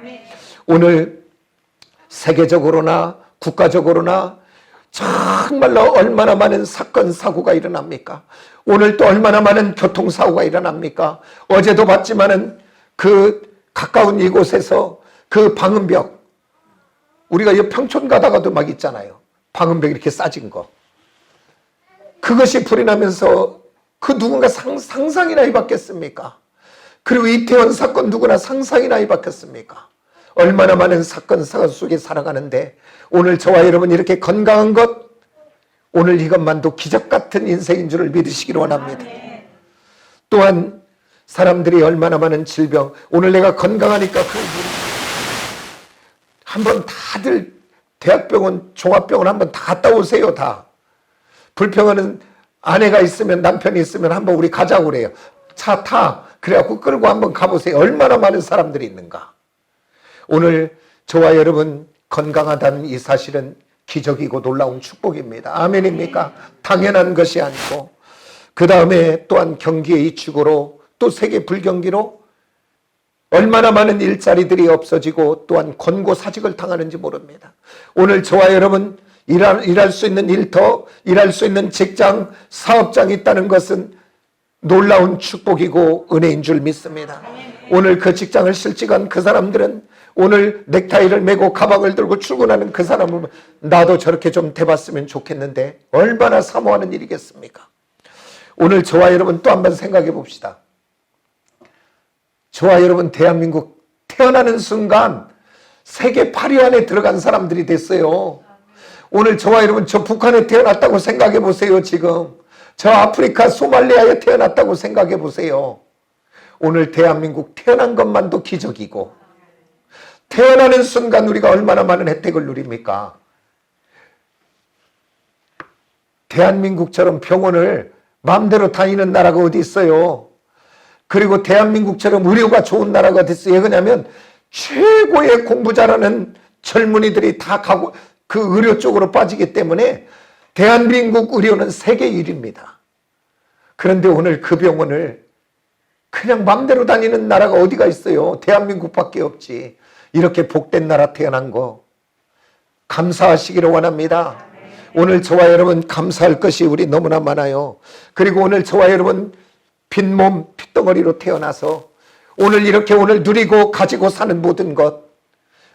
A: 오늘 세계적으로나 국가적으로나 정말로 얼마나 많은 사건 사고가 일어납니까? 오늘 또 얼마나 많은 교통사고가 일어납니까? 어제도 봤지만은 그 가까운 이곳에서 그 방음벽, 우리가 이 평촌 가다가도 막 있잖아요. 방음벽 이렇게 싸진 거. 그것이 불이 나면서 그 누군가 상상이나 해봤겠습니까? 그리고 이태원 사건 누구나 상상이나 해봤겠습니까? 얼마나 많은 사건 속에 살아가는데 오늘 저와 여러분 이렇게 건강한 것, 오늘 이것만도 기적 같은 인생인 줄을 믿으시기를 원합니다. 또한 사람들이 얼마나 많은 질병, 오늘 내가 건강하니까 한번 다들 대학병원, 종합병원 한번 다 갔다 오세요. 다. 불평하는 아내가 있으면 남편이 있으면 한번 우리 가자고 그래요. 차 타. 그래갖고 끌고 한번 가보세요. 얼마나 많은 사람들이 있는가. 오늘 저와 여러분 건강하다는 이 사실은 기적이고 놀라운 축복입니다. 아멘입니까? 당연한 것이 아니고 그 다음에 또한 경기의 이축으로 또 세계 불경기로 얼마나 많은 일자리들이 없어지고 또한 권고사직을 당하는지 모릅니다. 오늘 저와 여러분 일할 수 있는 일터, 일할 수 있는 직장, 사업장이 있다는 것은 놀라운 축복이고 은혜인 줄 믿습니다. 오늘 그 직장을 실직한 그 사람들은 오늘 넥타이를 메고 가방을 들고 출근하는 그 사람을 나도 저렇게 좀 돼봤으면 좋겠는데 얼마나 사모하는 일이겠습니까? 오늘 저와 여러분 또 한번 생각해 봅시다. 저와 여러분 대한민국 태어나는 순간 세계 8위 안에 들어간 사람들이 됐어요. 오늘 저와 여러분 저 북한에 태어났다고 생각해 보세요. 지금 저 아프리카 소말리아에 태어났다고 생각해 보세요. 오늘 대한민국 태어난 것만도 기적이고 태어나는 순간 우리가 얼마나 많은 혜택을 누립니까? 대한민국처럼 병원을 마음대로 다니는 나라가 어디 있어요? 그리고 대한민국처럼 의료가 좋은 나라가 어디 있어요? 왜 그러냐면 최고의 공부 잘하는 젊은이들이 다 가고 그 의료 쪽으로 빠지기 때문에 대한민국 의료는 세계 1위입니다. 그런데 오늘 그 병원을 그냥 맘대로 다니는 나라가 어디가 있어요? 대한민국밖에 없지. 이렇게 복된 나라 태어난 거 감사하시기를 원합니다. 오늘 저와 여러분 감사할 것이 우리 너무나 많아요. 그리고 오늘 저와 여러분 빈몸 핏덩어리로 태어나서 오늘 이렇게 오늘 누리고 가지고 사는 모든 것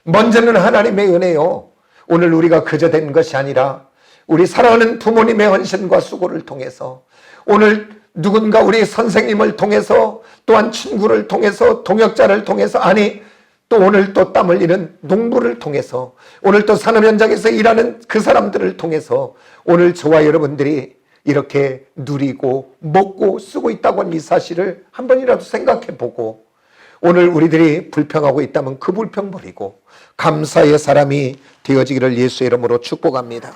A: 먼저는 하나님의 은혜요. 오늘 우리가 그저 된 것이 아니라 우리 사랑하는 부모님의 헌신과 수고를 통해서 오늘 누군가 우리 선생님을 통해서 또한 친구를 통해서 동역자를 통해서 아니 또 오늘 또 땀 흘리는 농부를 통해서 오늘 또 산업 현장에서 일하는 그 사람들을 통해서 오늘 저와 여러분들이 이렇게 누리고 먹고 쓰고 있다고 하는 이 사실을 한 번이라도 생각해 보고 오늘 우리들이 불평하고 있다면 그 불평 버리고 감사의 사람이 되어지기를 예수의 이름으로 축복합니다.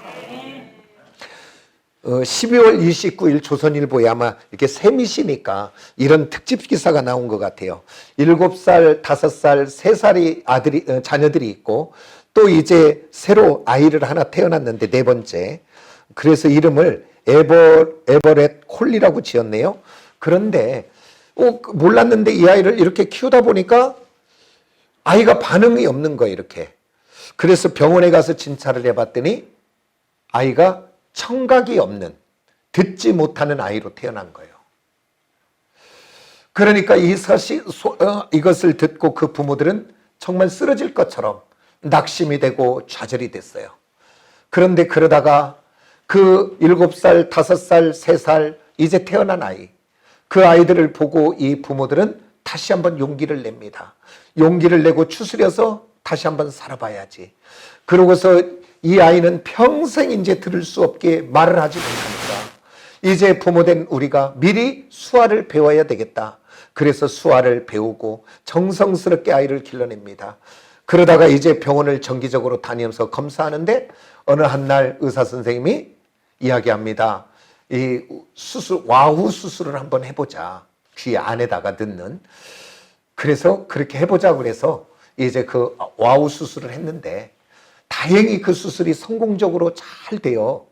A: 12월 29일 조선일보에 아마 이렇게 세미시니까 이런 특집 기사가 나온 것 같아요. 7살, 5살, 3살이 자녀들이 있고 또 이제 새로 아이를 하나 태어났는데 네 번째. 그래서 이름을 에버렛 콜리라고 지었네요. 그런데 몰랐는데 이 아이를 이렇게 키우다 보니까 아이가 반응이 없는 거예요, 이렇게. 그래서 병원에 가서 진찰을 해봤더니 아이가 청각이 없는, 듣지 못하는 아이로 태어난 거예요. 그러니까 이것을 듣고 그 부모들은 정말 쓰러질 것처럼 낙심이 되고 좌절이 됐어요. 그런데 그러다가 그 7살, 5살, 3살 이제 태어난 아이, 그 아이들을 보고 이 부모들은 다시 한번 용기를 냅니다. 용기를 내고 추스려서 다시 한번 살아봐야지. 그러고서 이 아이는 평생 이제 들을 수 없게 말을 하지 못하니까 이제 부모된 우리가 미리 수화를 배워야 되겠다. 그래서 수화를 배우고 정성스럽게 아이를 길러냅니다. 그러다가 이제 병원을 정기적으로 다니면서 검사하는데 어느 한날 의사 선생님이 이야기합니다. 이 와후 수술을 한번 해보자. 귀 안에다가 넣는. 그래서 그렇게 해보자 그래서 이제 그 와우 수술을 했는데 다행히 그 수술이 성공적으로 잘 돼요.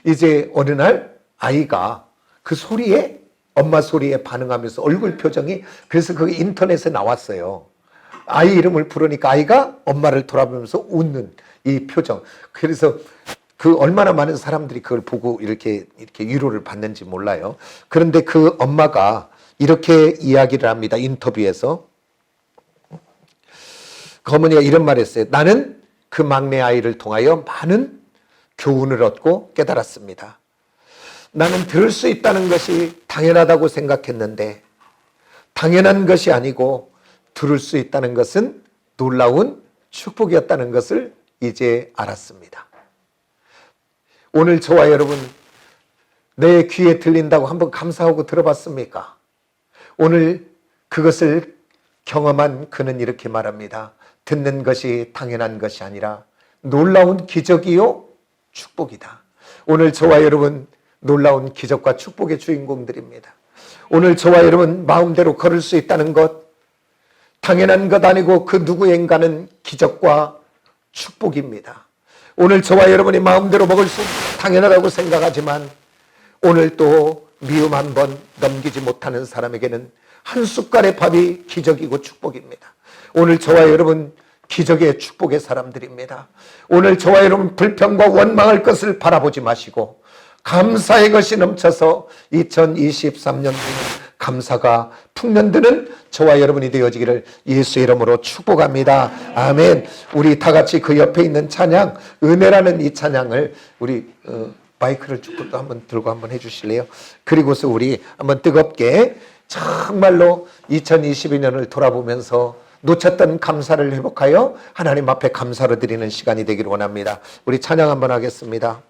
A: 이제 어느 날 아이가 그 소리에, 엄마 소리에 반응하면서 얼굴 표정이, 그래서 그게 인터넷에 나왔어요. 아이 이름을 부르니까 아이가 엄마를 돌아보면서 웃는 이 표정. 그래서 그 얼마나 많은 사람들이 그걸 보고 이렇게 위로를 받는지 몰라요. 그런데 그 엄마가 이렇게 이야기를 합니다. 인터뷰에서. 그 어머니가 이런 말을 했어요. 나는 그 막내 아이를 통하여 많은 교훈을 얻고 깨달았습니다. 나는 들을 수 있다는 것이 당연하다고 생각했는데 당연한 것이 아니고 들을 수 있다는 것은 놀라운 축복이었다는 것을 이제 알았습니다. 오늘 저와 여러분 내 귀에 들린다고 한번 감사하고 들어봤습니까? 오늘 그것을 경험한 그는 이렇게 말합니다. 듣는 것이 당연한 것이 아니라 놀라운 기적이요 축복이다. 오늘 저와 여러분 놀라운 기적과 축복의 주인공들입니다. 오늘 저와 여러분 마음대로 걸을 수 있다는 것, 당연한 것 아니고 그 누구인가는 기적과 축복입니다. 오늘 저와 여러분이 마음대로 먹을 수 당연하다고 생각하지만 오늘 또 미움 한 번 넘기지 못하는 사람에게는 한 숟갈의 밥이 기적이고 축복입니다. 오늘 저와 여러분 기적의 축복의 사람들입니다. 오늘 저와 여러분 불평과 원망할 것을 바라보지 마시고 감사의 것이 넘쳐서 2023년도는 감사가 풍년드는 저와 여러분이 되어지기를 예수 이름으로 축복합니다. 아멘. 우리 다 같이 그 옆에 있는 찬양, 은혜라는 이 찬양을 우리 마이크를 쭉 한번 들고 한번 해주실래요? 그리고서 우리 한번 뜨겁게 정말로 2022년을 돌아보면서 놓쳤던 감사를 회복하여 하나님 앞에 감사를 드리는 시간이 되기를 원합니다. 우리 찬양 한번 하겠습니다.